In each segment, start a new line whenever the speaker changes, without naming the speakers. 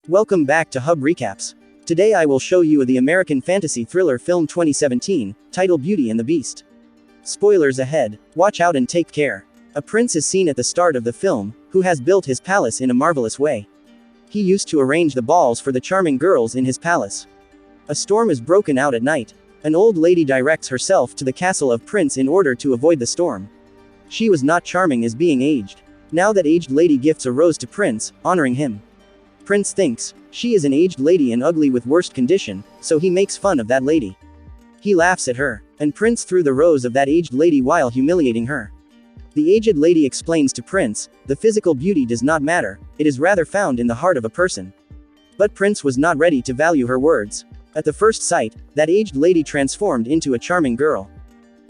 Welcome back to Hub Recaps. Today I will show you the American fantasy thriller film 2017, titled Beauty and the Beast. Spoilers ahead, watch out and take care. A prince is seen at the start of the film, who has built his palace in a marvelous way. He used to arrange the balls for the charming girls in his palace. A storm is broken out at night. An old lady directs herself to the castle of Prince in order to avoid the storm. She was not charming as being aged. Now that aged lady gifts a rose to Prince, honoring him. Prince thinks she is an aged lady and ugly with worst condition, so he makes fun of that lady. He laughs at her, and Prince threw the rose of that aged lady while humiliating her. The aged lady explains to Prince, the physical beauty does not matter, it is rather found in the heart of a person. But Prince was not ready to value her words. At the first sight, that aged lady transformed into a charming girl.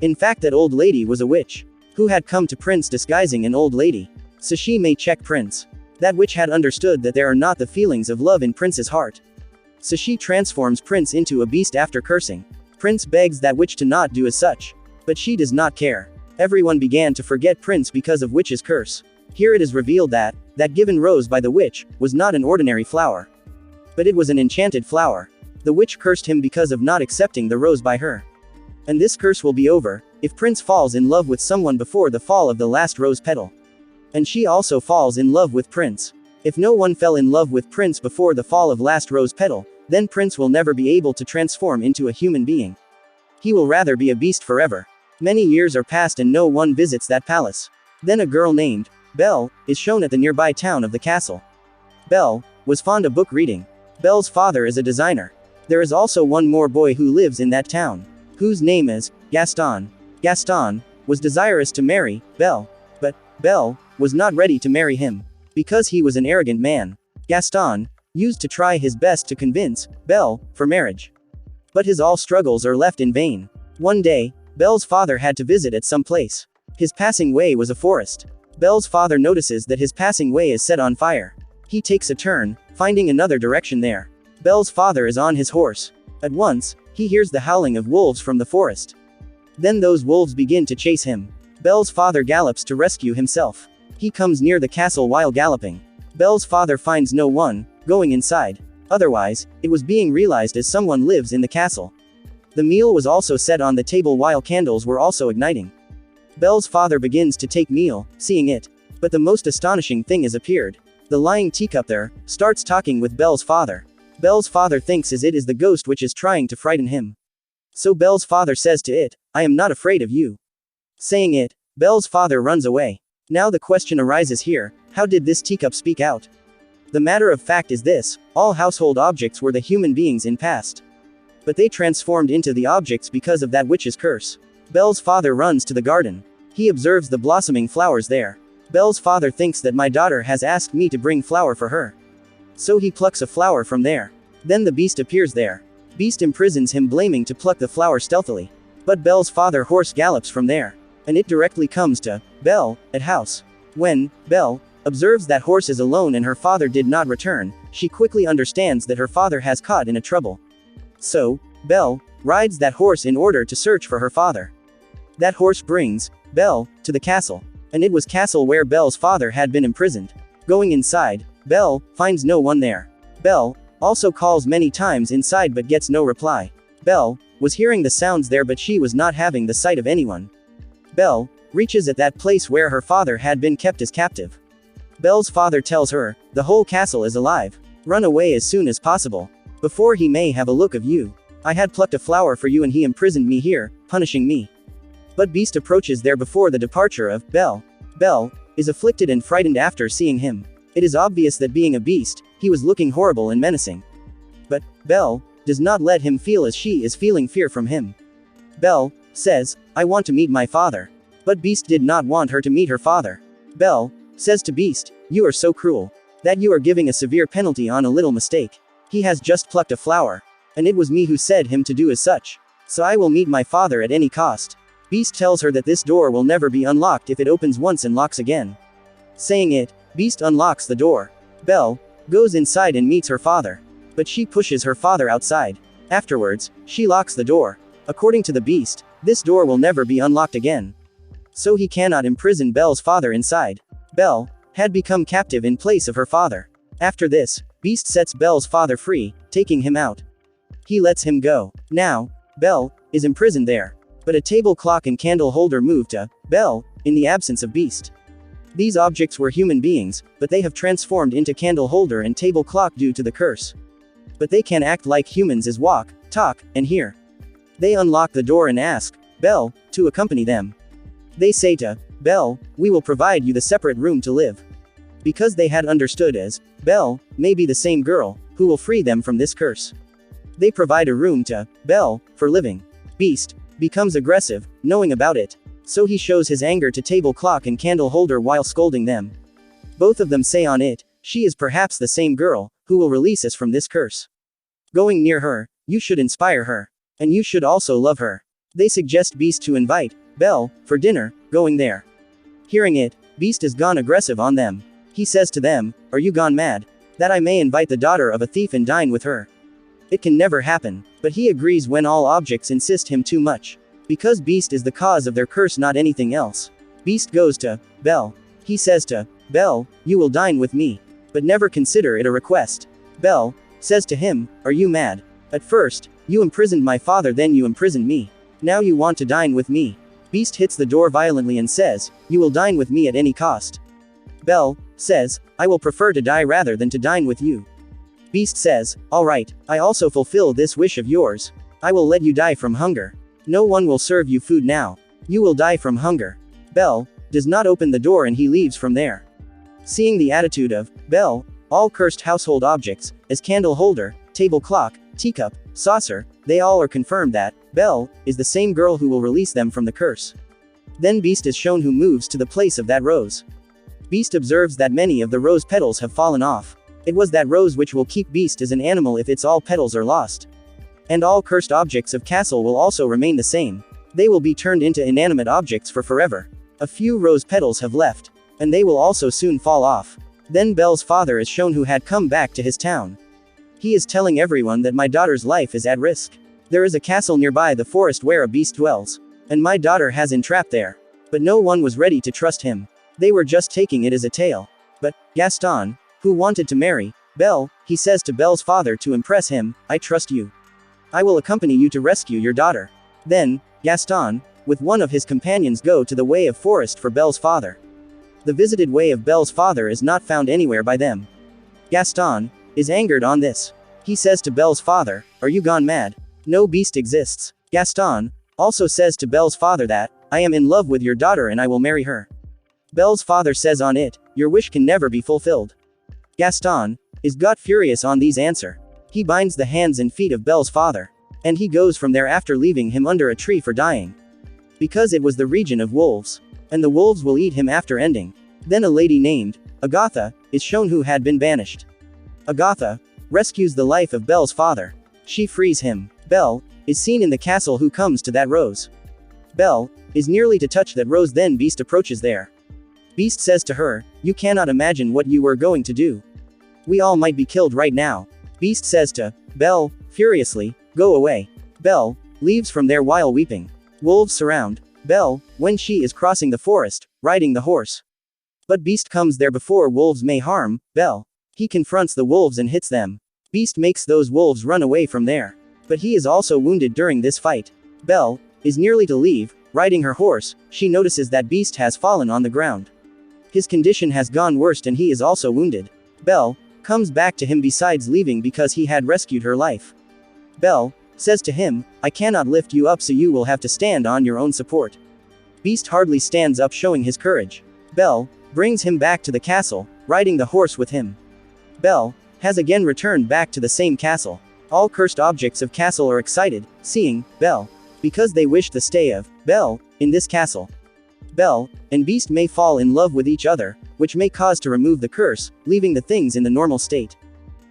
In fact, that old lady was a witch, who had come to Prince disguising an old lady, so she may check Prince. That witch had understood that there are not the feelings of love in Prince's heart. So she transforms Prince into a beast after cursing. Prince begs that witch to not do as such. But she does not care. Everyone began to forget Prince because of witch's curse. Here it is revealed that given rose by the witch, was not an ordinary flower. But it was an enchanted flower. The witch cursed him because of not accepting the rose by her. And this curse will be over, if Prince falls in love with someone before the fall of the last rose petal. And she also falls in love with Prince. If no one fell in love with Prince before the fall of last rose petal, then Prince will never be able to transform into a human being. He will rather be a beast forever. Many years are passed and no one visits that palace. Then a girl named Belle is shown at the nearby town of the castle. Belle was fond of book reading. Belle's father is a designer. There is also one more boy who lives in that town, whose name is Gaston. Gaston was desirous to marry Belle, but Belle was not ready to marry him, because he was an arrogant man. Gaston used to try his best to convince Belle for marriage. But his all struggles are left in vain. One day, Belle's father had to visit at some place. His passing way was a forest. Belle's father notices that his passing way is set on fire. He takes a turn, finding another direction there. Belle's father is on his horse. At once, he hears the howling of wolves from the forest. Then those wolves begin to chase him. Belle's father gallops to rescue himself. He comes near the castle while galloping. Belle's father finds no one going inside. Otherwise, it was being realized as someone lives in the castle. The meal was also set on the table while candles were also igniting. Belle's father begins to take meal, seeing it. But the most astonishing thing has appeared. The lying teacup there starts talking with Belle's father. Belle's father thinks as it is the ghost which is trying to frighten him. So Belle's father says to it, "I am not afraid of you." Saying it, Belle's father runs away. Now the question arises here, how did this teacup speak out? The matter of fact is this, all household objects were the human beings in past. But they transformed into the objects because of that witch's curse. Belle's father runs to the garden. He observes the blossoming flowers there. Belle's father thinks that my daughter has asked me to bring flower for her. So he plucks a flower from there. Then the beast appears there. Beast imprisons him, blaming to pluck the flower stealthily. But Belle's father horse gallops from there. And it directly comes to Belle at house. When Belle observes that horse is alone and her father did not return, she quickly understands that her father has caught in a trouble. So Belle rides that horse in order to search for her father. That horse brings Belle to the castle. And it was castle where Belle's father had been imprisoned. Going inside, Belle finds no one there. Belle also calls many times inside but gets no reply. Belle was hearing the sounds there but she was not having the sight of anyone. Belle reaches at that place where her father had been kept as captive. Belle's father tells her, "The whole castle is alive. Run away as soon as possible, before he may have a look of you. I had plucked a flower for you and he imprisoned me here, punishing me." But Beast approaches there before the departure of Belle. Belle is afflicted and frightened after seeing him. It is obvious that being a beast, he was looking horrible and menacing. But Belle does not let him feel as she is feeling fear from him. Belle says, "I want to meet my father." But Beast did not want her to meet her father. Belle says to Beast, "You are so cruel, that you are giving a severe penalty on a little mistake. He has just plucked a flower. And it was me who said him to do as such. So I will meet my father at any cost." Beast tells her that this door will never be unlocked if it opens once and locks again. Saying it, Beast unlocks the door. Belle goes inside and meets her father. But she pushes her father outside. Afterwards, she locks the door. According to the Beast, this door will never be unlocked again. So he cannot imprison Belle's father inside. Belle had become captive in place of her father. After this, Beast sets Belle's father free, taking him out. He lets him go. Now, Belle is imprisoned there. But a table clock and candle holder move to Belle, in the absence of Beast. These objects were human beings, but they have transformed into candle holder and table clock due to the curse. But they can act like humans as walk, talk, and hear. They unlock the door and ask Belle to accompany them. They say to Belle, we will provide you the separate room to live. Because they had understood as Belle may be the same girl who will free them from this curse. They provide a room to Belle for living. Beast becomes aggressive, knowing about it. So he shows his anger to table clock and candle holder while scolding them. Both of them say on it, she is perhaps the same girl who will release us from this curse. Going near her, you should inspire her. And you should also love her. They suggest Beast to invite Belle for dinner, going there. Hearing it, Beast is gone aggressive on them. He says to them, are you gone mad? That I may invite the daughter of a thief and dine with her. It can never happen, but he agrees when all objects insist him too much. Because Beast is the cause of their curse, not anything else. Beast goes to Belle. He says to Belle, you will dine with me. But never consider it a request. Belle says to him, are you mad? At first, you imprisoned my father, then you imprisoned me. Now you want to dine with me. Beast hits the door violently and says, you will dine with me at any cost. Belle says, I will prefer to die rather than to dine with you. Beast says, all right, I also fulfill this wish of yours. I will let you die from hunger. No one will serve you food now. You will die from hunger. Belle does not open the door and he leaves from there. Seeing the attitude of Belle, all cursed household objects, as candle holder, table clock, teacup, saucer, they all are confirmed that Belle is the same girl who will release them from the curse. Then Beast is shown who moves to the place of that rose. Beast observes that many of the rose petals have fallen off. It was that rose which will keep Beast as an animal if its all petals are lost. And all cursed objects of castle will also remain the same. They will be turned into inanimate objects for forever. A few rose petals have left. And they will also soon fall off. Then Belle's father is shown who had come back to his town. He is telling everyone that my daughter's life is at risk. There is a castle nearby the forest where a beast dwells. And my daughter has entrapped there. But no one was ready to trust him. They were just taking it as a tale. But Gaston, who wanted to marry Belle, he says to Belle's father to impress him, I trust you. I will accompany you to rescue your daughter. Then, Gaston, with one of his companions, go to the way of forest for Belle's father. The visited way of Belle's father is not found anywhere by them. Gaston is angered on this. He says to Belle's father, are you gone mad? No beast exists. Gaston also says to Belle's father that, I am in love with your daughter and I will marry her. Belle's father says on it, your wish can never be fulfilled. Gaston is got furious on these answer. He binds the hands and feet of Belle's father. And he goes from there after leaving him under a tree for dying. Because it was the region of wolves. And the wolves will eat him after ending. Then a lady named Agatha is shown who had been banished. Agatha rescues the life of Belle's father. She frees him. Belle is seen in the castle who comes to that rose. Belle is nearly to touch that rose, then Beast approaches there. Beast says to her, you cannot imagine what you were going to do. We all might be killed right now. Beast says to Belle, furiously, go away. Belle leaves from there while weeping. Wolves surround Belle when she is crossing the forest, riding the horse. But Beast comes there before wolves may harm Belle. He confronts the wolves and hits them. Beast makes those wolves run away from there. But he is also wounded during this fight. Belle is nearly to leave, riding her horse. She notices that Beast has fallen on the ground. His condition has gone worse and he is also wounded. Belle comes back to him besides leaving because he had rescued her life. Belle says to him, I cannot lift you up, so you will have to stand on your own support. Beast hardly stands up, showing his courage. Belle brings him back to the castle, riding the horse with him. Belle has again returned back to the same castle. All cursed objects of castle are excited, seeing Belle, because they wish the stay of Belle in this castle. Belle and Beast may fall in love with each other, which may cause to remove the curse, leaving the things in the normal state.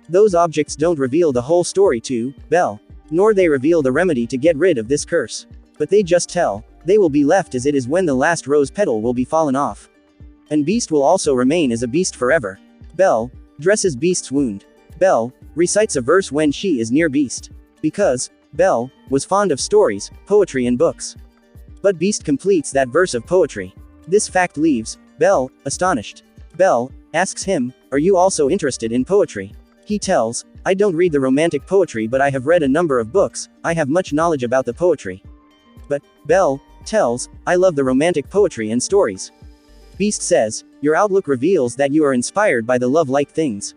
Those objects don't reveal the whole story to Belle, nor they reveal the remedy to get rid of this curse. But they just tell, they will be left as it is when the last rose petal will be fallen off. And Beast will also remain as a beast forever. Belle dresses Beast's wound. Belle recites a verse when she is near Beast. Because Belle was fond of stories, poetry and books. But Beast completes that verse of poetry. This fact leaves Belle astonished. Belle asks him, are you also interested in poetry? He tells, I don't read the romantic poetry, but I have read a number of books, I have much knowledge about the poetry. But, Belle tells, I love the romantic poetry and stories. Beast says, your outlook reveals that you are inspired by the love-like things.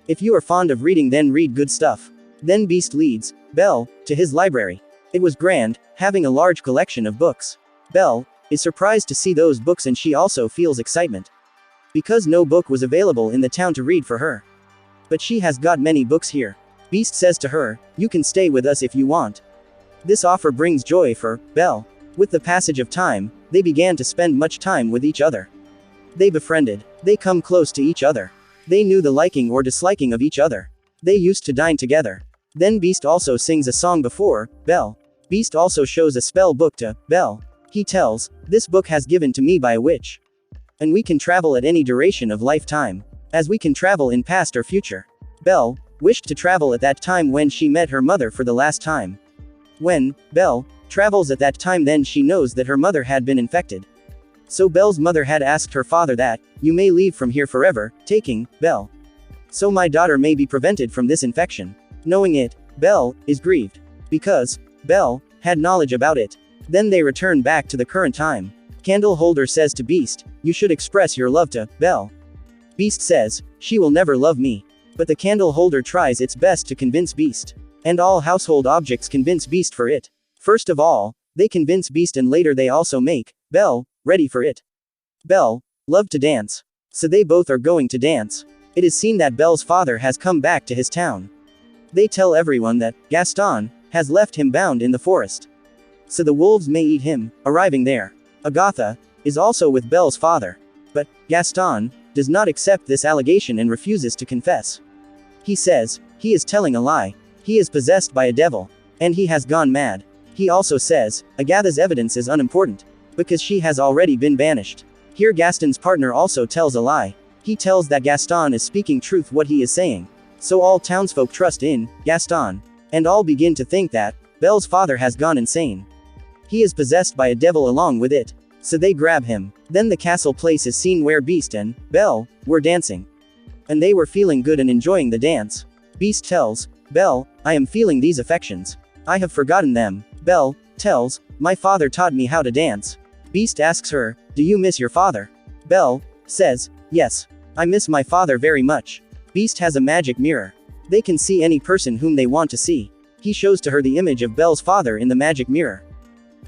If you are fond of reading, then read good stuff. Then Beast leads Belle to his library. It was grand, having a large collection of books. Belle is surprised to see those books, and she also feels excitement. Because no book was available in the town to read for her. But she has got many books here. Beast says to her, you can stay with us if you want. This offer brings joy for Belle. With the passage of time, they began to spend much time with each other. They befriended. They come close to each other. They knew the liking or disliking of each other. They used to dine together. Then Beast also sings a song before Belle. Beast also shows a spell book to Belle. He tells, this book has given to me by a witch. And we can travel at any duration of lifetime. As we can travel in past or future. Belle wished to travel at that time when she met her mother for the last time. When Belle travels at that time, then she knows that her mother had been infected. So Belle's mother had asked her father that, you may leave from here forever, taking Belle. So my daughter may be prevented from this infection. Knowing it, Belle is grieved. Because Belle had knowledge about it. Then they return back to the current time. Candle holder says to Beast, you should express your love to Belle. Beast says, she will never love me. But the candle holder tries its best to convince Beast. And all household objects convince Beast for it. First of all, they convince Beast, and later they also make Belle ready for it. Belle loved to dance. So they both are going to dance. It is seen that Belle's father has come back to his town. They tell everyone that Gaston has left him bound in the forest. So the wolves may eat him, arriving there. Agatha is also with Belle's father. But Gaston does not accept this allegation and refuses to confess. He says, he is telling a lie. He is possessed by a devil. And he has gone mad. He also says, Agatha's evidence is unimportant. Because she has already been banished. Here Gaston's partner also tells a lie. He tells that Gaston is speaking truth what he is saying. So all townsfolk trust in Gaston. And all begin to think that Belle's father has gone insane. He is possessed by a devil along with it. So they grab him. Then the castle place is seen where Beast and Belle were dancing. And they were feeling good and enjoying the dance. Beast tells Belle, I am feeling these affections. I have forgotten them. Belle tells, my father taught me how to dance. Beast asks her, do you miss your father? Belle says, yes. I miss my father very much. Beast has a magic mirror. They can see any person whom they want to see. He shows to her the image of Belle's father in the magic mirror.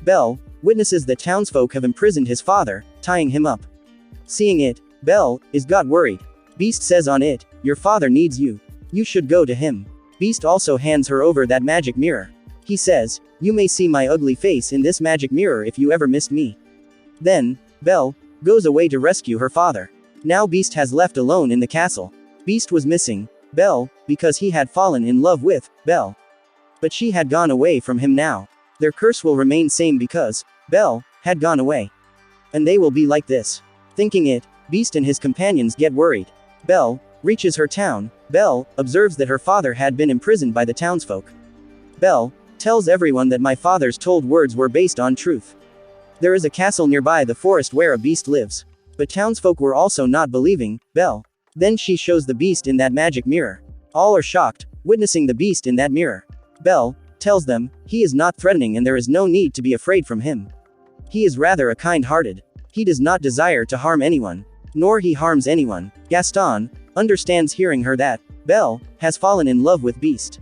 Belle witnesses that townsfolk have imprisoned his father, tying him up. Seeing it, Belle is got worried. Beast says on it, your father needs you. You should go to him. Beast also hands her over that magic mirror. He says, you may see my ugly face in this magic mirror if you ever missed me. Then Belle goes away to rescue her father. Now Beast has left alone in the castle. Beast was missing Belle because he had fallen in love with Belle. But she had gone away from him now. Their curse will remain same because Belle had gone away. And they will be like this. Thinking it, Beast and his companions get worried. Belle reaches her town. Belle observes that her father had been imprisoned by the townsfolk. Belle tells everyone that my father's told words were based on truth. There is a castle nearby the forest where a beast lives. But townsfolk were also not believing Belle. Then she shows the beast in that magic mirror. All are shocked, witnessing the beast in that mirror. Belle tells them, he is not threatening and there is no need to be afraid from him. He is rather a kind-hearted. He does not desire to harm anyone. Nor he harms anyone. Gaston understands hearing her that Belle has fallen in love with Beast.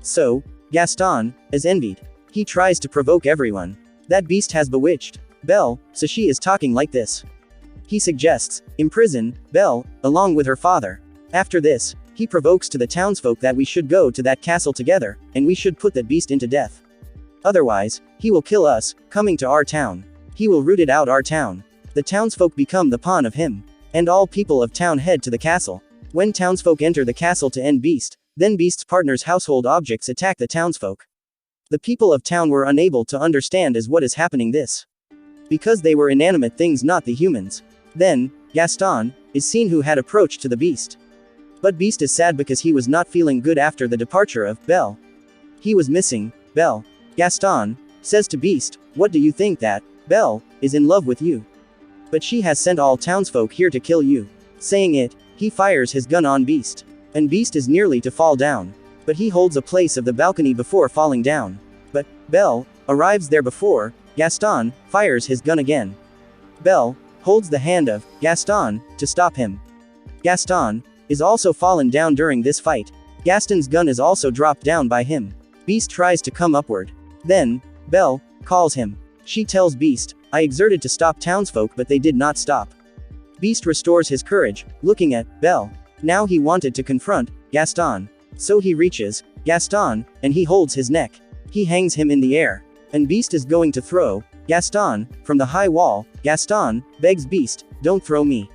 So Gaston is envied. He tries to provoke everyone. That Beast has bewitched Belle, so she is talking like this. He suggests imprison Belle along with her father. After this, he provokes to the townsfolk that we should go to that castle together, and we should put that beast into death. Otherwise, he will kill us, coming to our town. He will root it out our town. The townsfolk become the pawn of him. And all people of town head to the castle. When townsfolk enter the castle to end Beast, then Beast's partner's household objects attack the townsfolk. The people of town were unable to understand as what is happening this. Because they were inanimate things, not the humans. Then Gaston is seen who had approached to the Beast. But Beast is sad because he was not feeling good after the departure of Belle. He was missing Belle. Gaston says to Beast, what do you think that Belle is in love with you? But she has sent all townsfolk here to kill you. Saying it, he fires his gun on Beast. and Beast is nearly to fall down. But he holds a place of the balcony before falling down. But Belle arrives there before Gaston fires his gun again. Belle holds the hand of Gaston to stop him. Gaston is also fallen down during this fight. Gaston's gun is also dropped down by him. Beast tries to come upward. Then Belle calls him. She tells Beast, "I exerted to stop townsfolk, but they did not stop." Beast restores his courage, looking at Belle. Now he wanted to confront Gaston. So he reaches Gaston, and he holds his neck. He hangs him in the air. And Beast is going to throw Gaston from the high wall. Gaston begs Beast, "Don't throw me.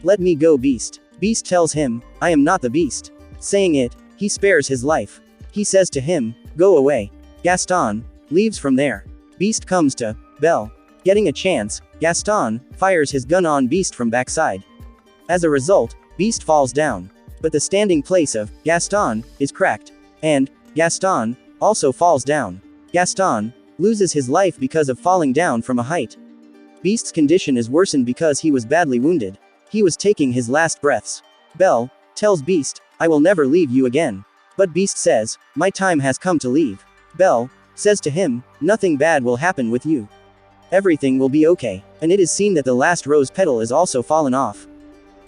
Let me go, Beast." Beast tells him, "I am not the Beast." Saying it, he spares his life. He says to him, "Go away." Gaston leaves from there. Beast comes to Belle. Getting a chance, Gaston fires his gun on Beast from backside. As a result, Beast falls down. But the standing place of Gaston is cracked. And Gaston also falls down. Gaston loses his life because of falling down from a height. Beast's condition is worsened because he was badly wounded. He was taking his last breaths. Belle tells Beast, "I will never leave you again." But Beast says, "My time has come to leave." Belle says to him, "Nothing bad will happen with you. Everything will be okay." And it is seen that the last rose petal is also fallen off.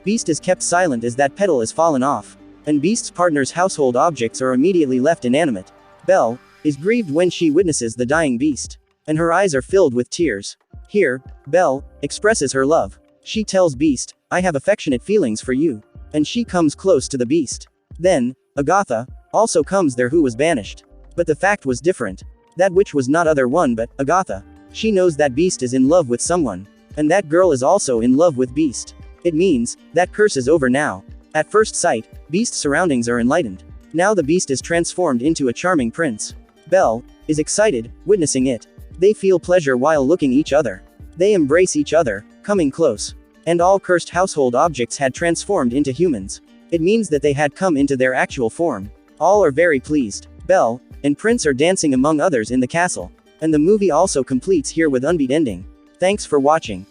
Beast is kept silent as that petal is fallen off. And Beast's partner's household objects are immediately left inanimate. Belle is grieved when she witnesses the dying Beast. And her eyes are filled with tears. Here, Belle expresses her love. She tells Beast, "I have affectionate feelings for you." And she comes close to the Beast. Then Agatha also comes there, who was banished. But the fact was different. That witch was not other one but Agatha. She knows that Beast is in love with someone. And that girl is also in love with Beast. It means that curse is over now. At first sight, Beast's surroundings are enlightened. Now the Beast is transformed into a charming prince. Belle is excited, witnessing it. They feel pleasure while looking each other. They embrace each other, coming close. And all cursed household objects had transformed into humans. It means that they had come into their actual form. All are very pleased. Belle and Prince are dancing among others in the castle. And the movie also completes here with unbeat ending. Thanks for watching.